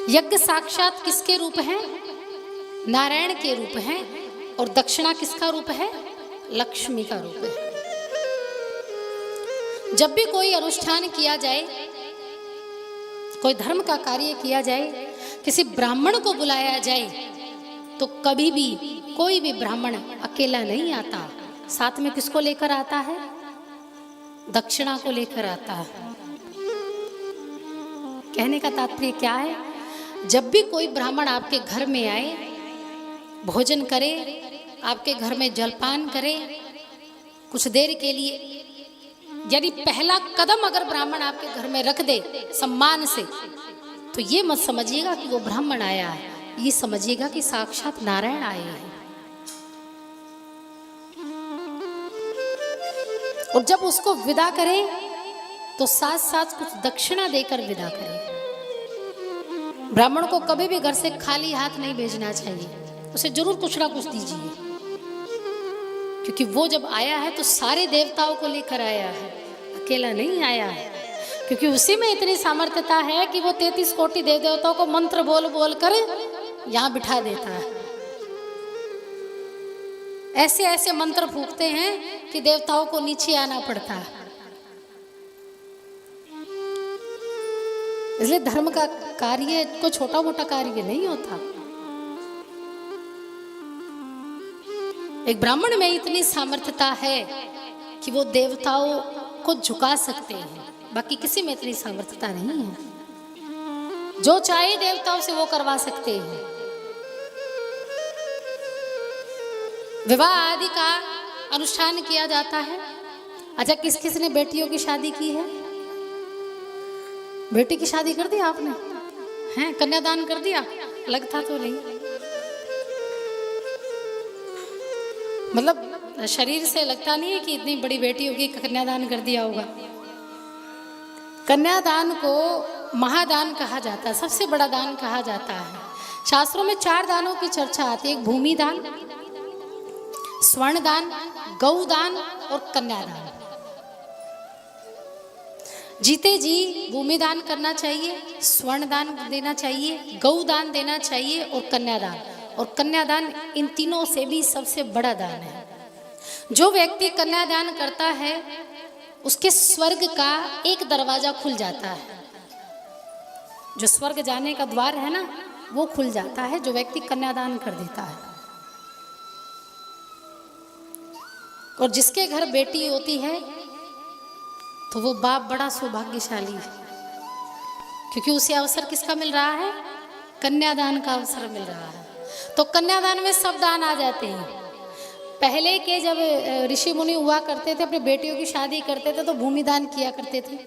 यज्ञ साक्षात किसके रूप है? नारायण के रूप है। और दक्षिणा किसका रूप है? लक्ष्मी का रूप है। जब भी कोई अनुष्ठान किया जाए, कोई धर्म का कार्य किया जाए, किसी ब्राह्मण को बुलाया जाए, तो कभी भी कोई भी ब्राह्मण अकेला नहीं आता। साथ में किसको लेकर आता है? दक्षिणा को लेकर आता है। कहने का तात्पर्य क्या है? जब भी कोई ब्राह्मण आपके घर में आए, भोजन करे, आपके घर में जलपान करे, कुछ देर के लिए, यदि पहला कदम अगर ब्राह्मण आपके घर में रख दे सम्मान से, तो ये मत समझिएगा कि वो ब्राह्मण आया है, ये समझिएगा कि साक्षात नारायण आए हैं। और जब उसको विदा करें तो साथ साथ कुछ दक्षिणा देकर विदा करें। ब्राह्मण को कभी भी घर से खाली हाथ नहीं भेजना चाहिए, उसे जरूर कुछ ना कुछ दीजिए, क्योंकि वो जब आया है तो सारे देवताओं को लेकर आया है, अकेला नहीं आया है। क्योंकि उसी में इतनी सामर्थ्यता है कि वो 33 कोटि देव देवताओं को मंत्र बोल बोल कर यहां बिठा देता है। ऐसे ऐसे मंत्र फूंकते हैं कि देवताओं को नीचे आना पड़ता है। इसलिए धर्म का कार्य कोई छोटा मोटा कार्य नहीं होता। एक ब्राह्मण में इतनी सामर्थ्यता है कि वो देवताओं को झुका सकते हैं, बाकी किसी में इतनी सामर्थ्यता नहीं है। जो चाहे देवताओं से वो करवा सकते हैं। विवाह आदि का अनुष्ठान किया जाता है। अच्छा, किस किस ने बेटियों की शादी की है? बेटी की शादी कर दी आपने? हैं, कन्यादान कर दिया? लगता तो नहीं, मतलब शरीर से लगता नहीं है कि इतनी बड़ी बेटी होगी, कन्यादान कर दिया होगा। कन्यादान को महादान कहा जाता है, सबसे बड़ा दान कहा जाता है। शास्त्रों में 4 दानों की चर्चा आती है। एक भूमि दान, स्वर्ण दान, गौ दान और कन्यादान। जीते जी भूमि दान करना चाहिए, स्वर्ण दान देना चाहिए, गौ दान देना चाहिए और कन्यादान। और कन्यादान इन तीनों से भी सबसे बड़ा दान है। जो व्यक्ति कन्यादान करता है उसके स्वर्ग का एक दरवाजा खुल जाता है। जो स्वर्ग जाने का द्वार है ना, वो खुल जाता है जो व्यक्ति कन्यादान कर देता है। और जिसके घर बेटी होती है तो वो बाप बड़ा सौभाग्यशाली है, क्योंकि उसे अवसर किसका मिल रहा है? कन्यादान का अवसर मिल रहा है। तो कन्यादान में सब दान आ जाते हैं। पहले के जब ऋषि मुनि हुआ करते थे, अपनी बेटियों की शादी करते थे तो भूमि दान किया करते थे,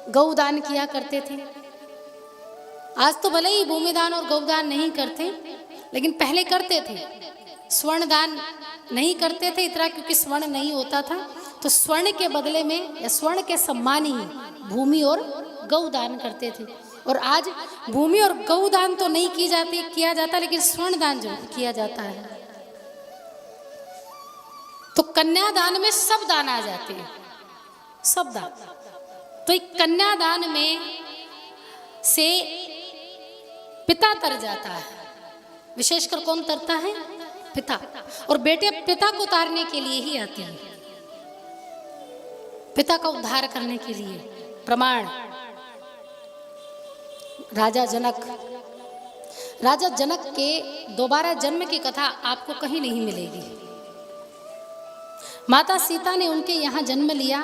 गौ दान किया करते थे। आज तो भले ही भूमि दान और गौ दान नहीं करते, लेकिन पहले करते थे। स्वर्ण दान नहीं करते थे इतना, क्योंकि स्वर्ण नहीं होता था, तो स्वर्ण के बदले में या स्वर्ण के सम्मान ही भूमि और गौ दान करते थे। और आज भूमि और गौ दान तो नहीं किया जाता, लेकिन स्वर्ण दान जो किया जाता है। तो कन्यादान में सब दान आ जाते हैं, सब दान। तो एक कन्यादान में से पिता तर जाता है। विशेषकर कौन तरता है? पिता। और बेटे पिता को तारने के लिए ही आती है, पिता का उद्धार करने के लिए। प्रमाण राजा जनक के दोबारा जन्म की कथा आपको कहीं नहीं मिलेगी। माता सीता ने उनके यहाँ जन्म लिया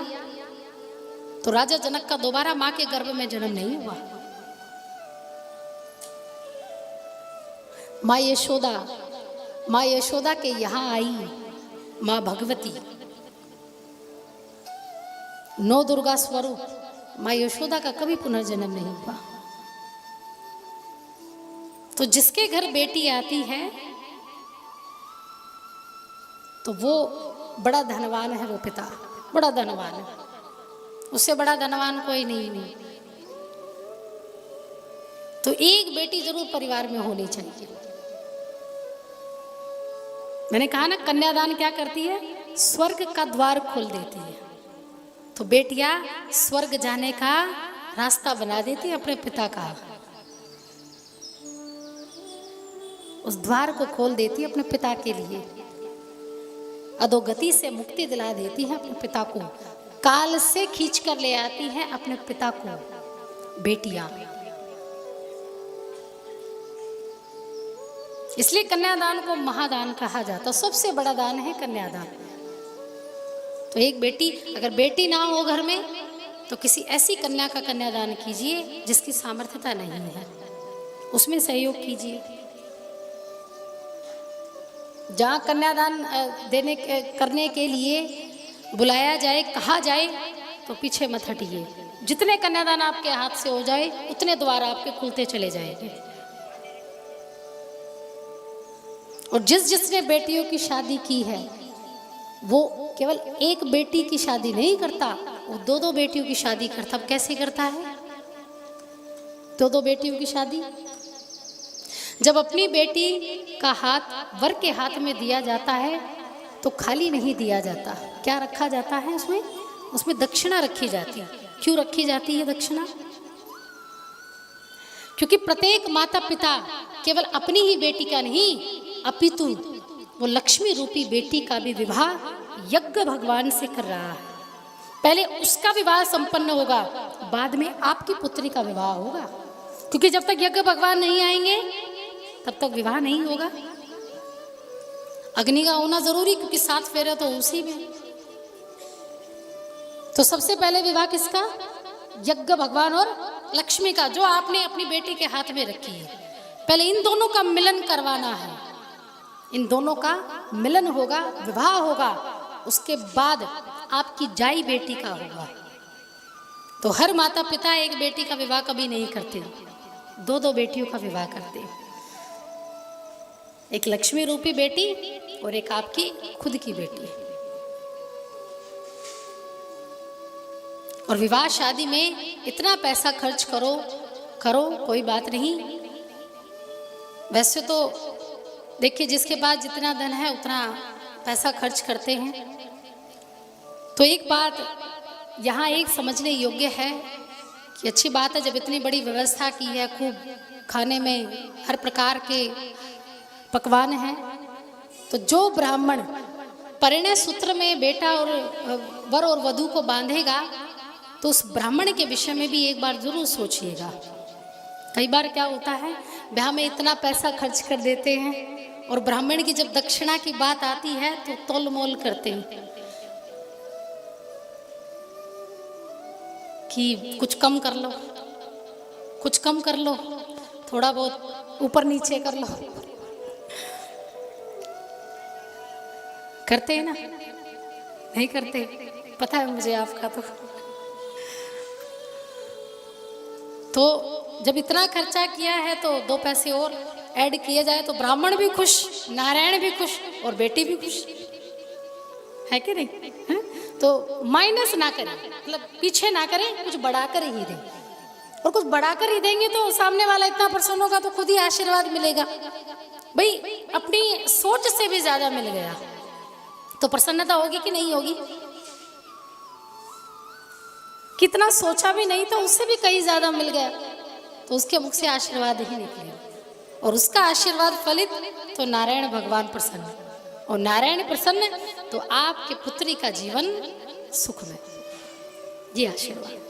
तो राजा जनक का दोबारा माँ के गर्भ में जन्म नहीं हुआ। माँ यशोदा के यहाँ आई माँ भगवती, 9 दुर्गा स्वरूप माँ यशोदा का कभी पुनर्जन्म नहीं हुआ। तो जिसके घर बेटी आती है तो वो बड़ा धनवान है, वो पिता बड़ा धनवान है, उससे बड़ा धनवान कोई नहीं। तो एक बेटी जरूर परिवार में होनी चाहिए। मैंने कहा ना, कन्यादान क्या करती है? स्वर्ग का द्वार खोल देती है। तो बेटियां स्वर्ग जाने का रास्ता बना देती है अपने पिता का। उस द्वार को खोल देती है अपने पिता के लिए, अधोगति से मुक्ति दिला देती है अपने पिता को, काल से खींच कर ले आती है अपने पिता को बेटियां। इसलिए कन्यादान को महादान कहा जाता, सबसे बड़ा दान है कन्यादान। तो एक बेटी, अगर बेटी ना हो घर में तो किसी ऐसी कन्या का कन्यादान कीजिए जिसकी सामर्थ्यता नहीं है, उसमें सहयोग कीजिए। जहाँ कन्यादान करने के लिए बुलाया जाए, कहा जाए, तो पीछे मत हटिए। जितने कन्यादान आपके हाथ से हो जाए उतने द्वार आपके खुलते चले जाएंगे। और जिसने बेटियों की शादी की है वो केवल एक बेटी की शादी नहीं करता, वो दो दो बेटियों की शादी करता। अब कैसे करता है दो दो बेटियों की शादी? जब अपनी बेटी का हाथ वर के हाथ में दिया जाता है तो खाली नहीं दिया जाता, क्या रखा जाता है उसमें? उसमें दक्षिणा रखी जाती है। क्यों रखी जाती है दक्षिणा? क्योंकि प्रत्येक माता पिता केवल अपनी ही बेटी का नहीं, अपितु वो लक्ष्मी रूपी बेटी का भी विवाह यज्ञ भगवान से कर रहा है। पहले उसका विवाह संपन्न होगा, बाद में आपकी पुत्री का विवाह होगा। क्योंकि जब तक यज्ञ भगवान नहीं आएंगे तब तक विवाह नहीं होगा। अग्नि का होना जरूरी, क्योंकि 7 फेरे तो उसी में। तो सबसे पहले विवाह किसका? यज्ञ भगवान और लक्ष्मी का, जो आपने अपनी बेटी के हाथ में रखी है। पहले इन दोनों का मिलन करवाना है, इन दोनों का मिलन होगा, विवाह होगा, उसके बाद आपकी जाई बेटी का होगा। तो हर माता पिता एक बेटी का विवाह कभी नहीं करते, दो दो बेटियों का विवाह करते। एक लक्ष्मी रूपी बेटी और एक आपकी खुद की बेटी। और विवाह शादी में इतना पैसा खर्च करो कोई बात नहीं। वैसे तो देखिए जिसके पास जितना धन है उतना पैसा खर्च करते हैं। तो एक बात यहाँ एक समझने योग्य है कि अच्छी बात है जब इतनी बड़ी व्यवस्था की है, खूब खाने में हर प्रकार के पकवान हैं, तो जो ब्राह्मण परिणय सूत्र में बेटा और वर और वधू को बांधेगा तो उस ब्राह्मण के विषय में भी एक बार जरूर सोचिएगा। कई बार क्या होता है, ब्याह में इतना पैसा खर्च कर देते हैं और ब्राह्मण की जब दक्षिणा की बात आती है तो तोल मोल करते हैं कि कुछ कम कर लो, कुछ कम कर लो, थोड़ा बहुत ऊपर नीचे कर लो। करते हैं ना? नहीं करते? पता है मुझे आपका। तो जब इतना खर्चा किया है तो 2 पैसे और ऐड किए जाए तो ब्राह्मण भी खुश, नारायण भी खुश और बेटी भी खुश, है कि नहीं? है? तो माइनस ना करें, मतलब पीछे ना करें, कुछ बढ़ाकर ही दें। और कुछ बढ़ाकर ही देंगे तो सामने वाला इतना प्रसन्न होगा तो खुद ही आशीर्वाद मिलेगा। भाई अपनी सोच से भी ज्यादा मिल गया तो प्रसन्नता होगी कि नहीं होगी? कितना सोचा भी नहीं तो उससे भी कहीं ज्यादा मिल गया तो उसके मुख से आशीर्वाद ही निकलेगा। और उसका आशीर्वाद फलित तो नारायण भगवान प्रसन्न, और नारायण प्रसन्न तो आपके पुत्री का जीवन सुख में। ये आशीर्वाद।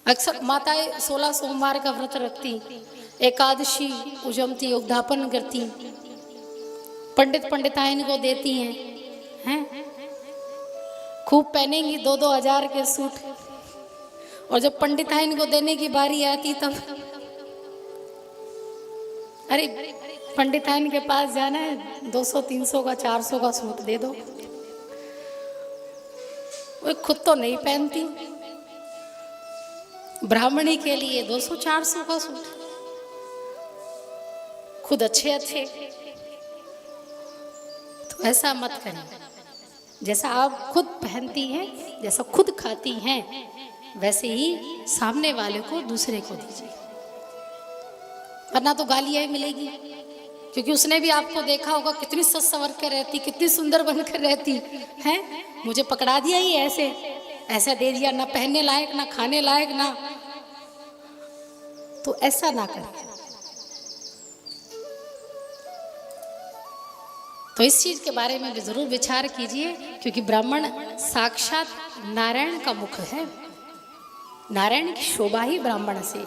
अक्सर माताएं 16 सोमवार का व्रत रखती, एकादशी उजमती, उद्यापन करती, पंडित पंडिताइन को देती हैं, खूब पहनेंगी 2-2 हजार के सूट। और जब पंडिताइन को देने की बारी आती तब अरे पंडिताइन के पास जाना है, 200-300 का 400 का सूट दे दो। वो खुद तो नहीं पहनती, ब्राह्मणी के लिए 200-400 का सूट, खुद अच्छे अच्छे। तो ऐसा मत करें। जैसा आप खुद पहनती हैं, जैसा खुद खाती हैं, वैसे ही सामने वाले को दूसरे को दीजिए, वरना तो गालियां मिलेगी। क्योंकि उसने भी आपको देखा होगा कितनी सज संवर कर रहती, कितनी सुंदर बनकर रहती हैं, मुझे पकड़ा दिया ही ऐसे ऐसा दे दिया, ना पहनने लायक ना खाने लायक ना। तो ऐसा ना करें। तो इस चीज के बारे में भी जरूर विचार कीजिए, क्योंकि ब्राह्मण साक्षात नारायण का मुख है। नारायण की शोभा ही ब्राह्मण से।